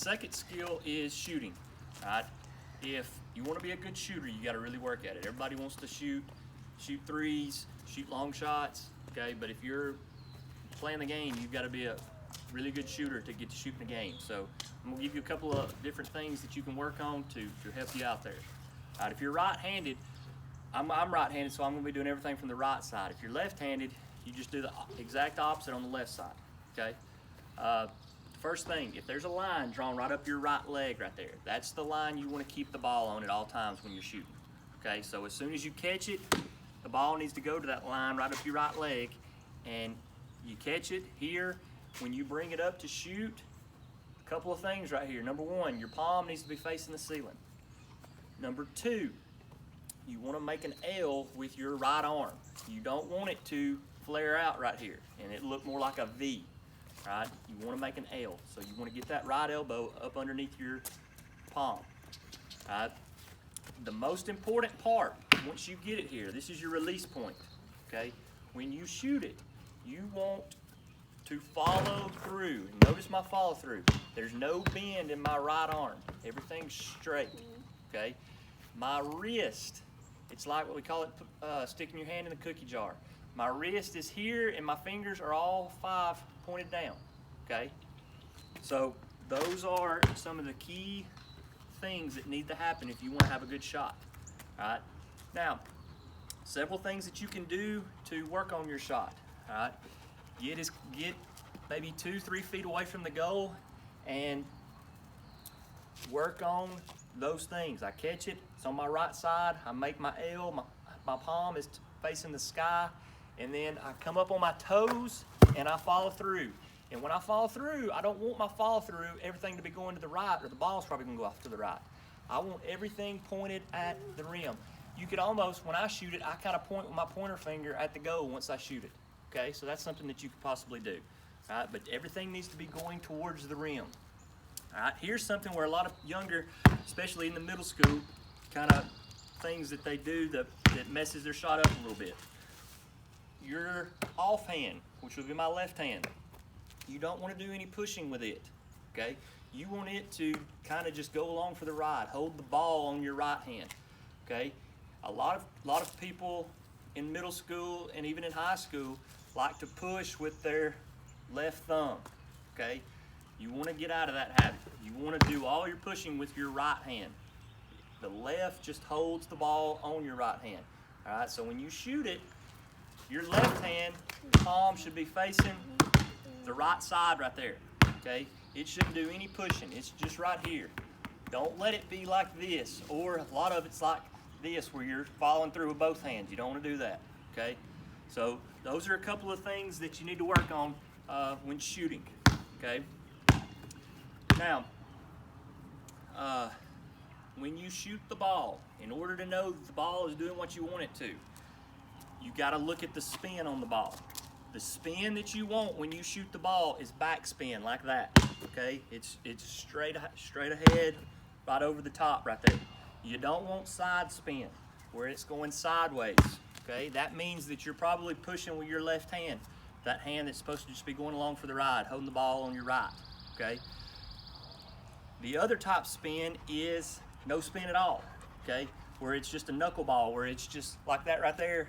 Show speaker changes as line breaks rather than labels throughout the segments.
second skill is shooting. All right? If you want to be a good shooter, you got to really work at it. Everybody wants to shoot threes, shoot long shots, okay? But if you're playing the game, you've got to be a really good shooter to get to shooting the game. So I'm gonna give you a couple of different things that you can work on to help you out there. All right, if you're right-handed, I'm right-handed, so I'm gonna be doing everything from the right side. If you're left-handed, you just do the exact opposite on the left side, okay? First thing, if there's a line drawn right up your right leg right there, that's the line you want to keep the ball on at all times when you're shooting. Okay, so as soon as you catch it, the ball needs to go to that line right up your right leg, and you catch it here. When you bring it up to shoot, a couple of things right here. Number one, your palm needs to be facing the ceiling. Number two, you want to make an L with your right arm. You don't want it to flare out right here and it look more like a V. Right? You want to make an L, so you want to get that right elbow up underneath your palm. Right? The most important part, once you get it here, this is your release point. Okay? When you shoot it, you want to follow through. Notice my follow through. There's no bend in my right arm. Everything's straight. Okay? My wrist, it's like what we call it sticking your hand in the cookie jar. My wrist is here and my fingers are all five pointed down, okay? So those are some of the key things that need to happen if you want to have a good shot, all right? Now, several things that you can do to work on your shot, all right? Get maybe 2-3 feet away from the goal and work on those things. I catch it, it's on my right side, I make my L, my palm is facing the sky, and then I come up on my toes and I follow through. And when I follow through, I don't want my follow through everything to be going to the right, or the ball's probably gonna go off to the right. I want everything pointed at the rim. You could almost, when I shoot it, I kind of point with my pointer finger at the goal once I shoot it. Okay, so that's something that you could possibly do. All right, but everything needs to be going towards the rim. All right, here's something where a lot of younger, especially in the middle school, kind of things that they do that messes their shot up a little bit. Your offhand, which would be my left hand, you don't want to do any pushing with it, okay? You want it to kind of just go along for the ride. Hold the ball on your right hand, okay? A lot of people in middle school and even in high school like to push with their left thumb, okay? You want to get out of that habit. You want to do all your pushing with your right hand. The left just holds the ball on your right hand, all right? So when you shoot it, your left hand palm should be facing the right side right there, okay? It shouldn't do any pushing. It's just right here. Don't let it be like this, or a lot of it's like this where you're following through with both hands. You don't want to do that, okay? So those are a couple of things that you need to work on when shooting, okay? Now, when you shoot the ball, in order to know that the ball is doing what you want it to, you got to look at the spin on the ball. The spin that you want when you shoot the ball is backspin, like that. Okay, it's straight ahead, right over the top, right there. You don't want side spin, where it's going sideways. Okay, that means that you're probably pushing with your left hand, that hand that's supposed to just be going along for the ride, holding the ball on your right. Okay. The other type spin is no spin at all. Okay, where it's just a knuckleball, where it's just like that right there,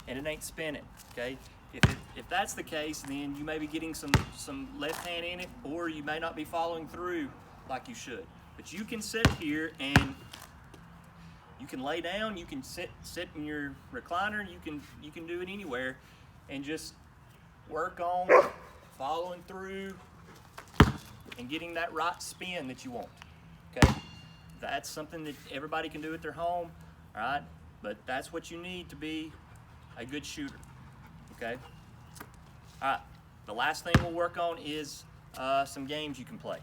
and it ain't spinning, okay? If that's the case, then you may be getting some left hand in it, or you may not be following through like you should. But you can sit here and you can lay down, you can sit in your recliner, you can do it anywhere, and just work on following through and getting that right spin that you want, okay? That's something that everybody can do at their home, all right? But that's what you need to be a good shooter, okay? All right, the last thing we'll work on is some games you can play.